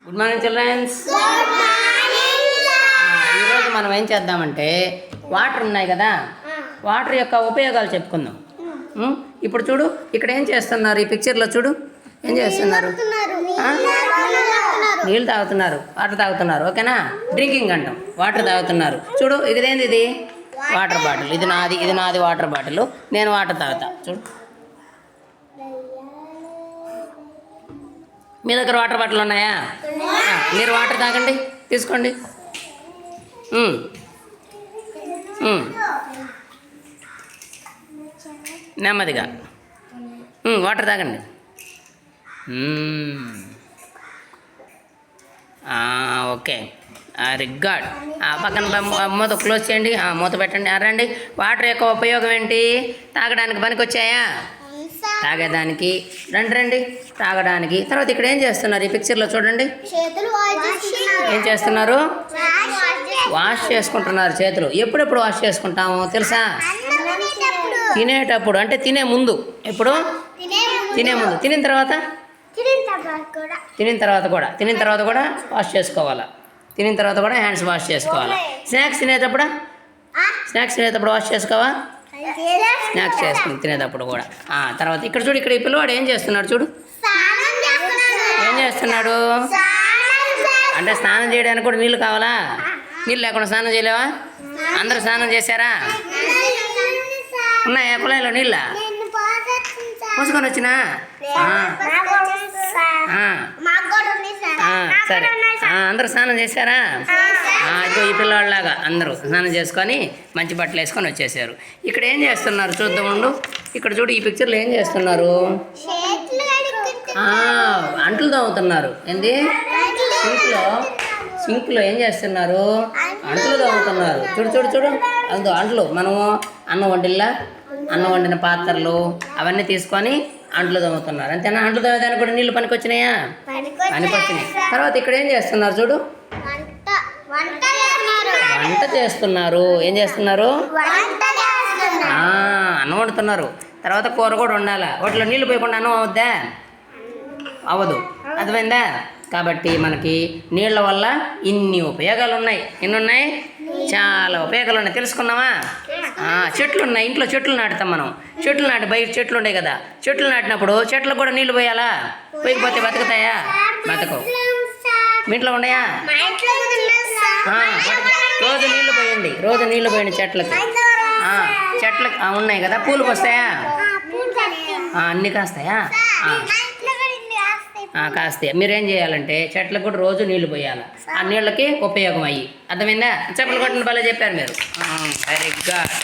Good morning children's. ఈరోజు మనం ఏం చేద్దామంటే వాటర్ ఉన్నాయి కదా, వాటర్ యొక్క ఉపయోగాలు చెప్పుకుందాం. ఇప్పుడు చూడు, ఇక్కడ ఏం చేస్తున్నారు? ఈ పిక్చర్లో చూడు, ఏం చేస్తున్నారు? నీళ్ళు తాగుతున్నారు, వాటర్ తాగుతున్నారు. ఓకేనా? డ్రింకింగ్ అంటాం, వాటర్ తాగుతున్నారు. చూడు, ఇదేంది? ఇది వాటర్ బాటిల్. ఇది నాది వాటర్ బాటిల్. నేను వాటర్ తాగుతా. చూడు, మీ దగ్గర వాటర్ బాటిల్ ఉన్నాయా? మీరు వాటర్ తాగండి, తీసుకోండి. నెమ్మదిగా వాటర్ తాగండి. Okay, very good. పక్కన మూత క్లోజ్ చేయండి, మూత పెట్టండి. రండి. వాటర్ యొక్క ఉపయోగం ఏంటి? తాగడానికి పనికొచ్చాయా? తాగేదానికి. రండి తాగడానికి. తర్వాత ఇక్కడ ఏం చేస్తున్నారు? ఈ పిక్చర్లో చూడండి, ఏం చేస్తున్నారు? వాష్ చేసుకుంటున్నారు చేతులు. ఎప్పుడెప్పుడు వాష్ చేసుకుంటాము తెలుసా? తినేటప్పుడు, అంటే తినే ముందు. ఎప్పుడు? తినే ముందు. తినిన తర్వాత కూడా వాష్ చేసుకోవాలా. తినిన తర్వాత కూడా హ్యాండ్స్ వాష్ చేసుకోవాలా. స్నాక్స్ తినేటప్పుడు వాష్ చేసుకోవా? స్నాక్స్ చేసుకుని తినేటప్పుడు కూడా. తర్వాత ఇక్కడ చూడు, ఇక్కడ ఈ పిల్లవాడు ఏం చేస్తున్నాడు చూడు. ఏం చేస్తున్నాడు అంటే స్నానం చేయడానికి కూడా నీళ్ళు కావాలా? నీళ్ళు లేకుండా స్నానం చేయలేవా? అందరూ స్నానం చేశారా? ఉన్నాయా కుళాయిలో నీళ్ళ? పోసుకొని వచ్చినా? సరే, అందరూ స్నానం చేశారా? ఇదిగో ఈ పిల్లవాళ్ళలాగా అందరూ స్నానం చేసుకొని మంచి బట్టలు వేసుకొని వచ్చేసారు. ఇక్కడ ఏం చేస్తున్నారు చూద్దాం ఉండు. ఇక్కడ చూడు, ఈ పిక్చర్లో ఏం చేస్తున్నారు? అంట్లు తవ్వుతున్నారు. ఏంది? సింక్లో ఏం చేస్తున్నారు? అంట్లు తవ్వుతున్నారు. చూడు అందు అంట్లు. మనము అన్నం వండిన పాత్రలు అవన్నీ తీసుకొని అంట్లు తవ్వుతున్నారు. అంతేనా? అంట్లు తవ్వేదానికి కూడా నీళ్ళు పనికొచ్చినాయా? పనికొచ్చినాయి. తర్వాత ఇక్కడ ఏం చేస్తున్నారు చూడు, వంట చేస్తున్నారు. ఏం చేస్తున్నారు? అన్నం వండుతున్నారు. తర్వాత కూర కూడా వండాలా. వాటిలో నీళ్ళు పోయకుండా అన్నం అవుద్దా? అవ్వదు. అర్థమైందా? కాబట్టి మనకి నీళ్ళ వల్ల ఇన్ని ఉపయోగాలు ఉన్నాయి. ఎన్ని ఉన్నాయి? చాలా ఉపయోగాలు ఉన్నాయి. తెలుసుకున్నావా? చెట్లు ఉన్నాయి. ఇంట్లో చెట్లు నాటుతాం మనం. చెట్లు నాటి బయట చెట్లు ఉన్నాయి కదా, చెట్లు నాటినప్పుడు చెట్లకు కూడా నీళ్ళు పోయాలా? పోయకపోతే బతుకుతాయా? బతకవు. మీ ఇంట్లో ఉన్నాయా? రోజు నీళ్ళు పోయండి చెట్లకు. ఉన్నాయి కదా, పూలు వస్తాయా? అన్నీ కాస్తాయా? కాస్తాయి. మీరేం చేయాలంటే చెట్లకు కూడా రోజు నీళ్లు పోయాలి. ఆ నీళ్ళకి ఉపయోగం అయ్యి. అర్థమైందా? చెప్పలు కొట్టిన భలే చెప్పారు మీరు. Very good.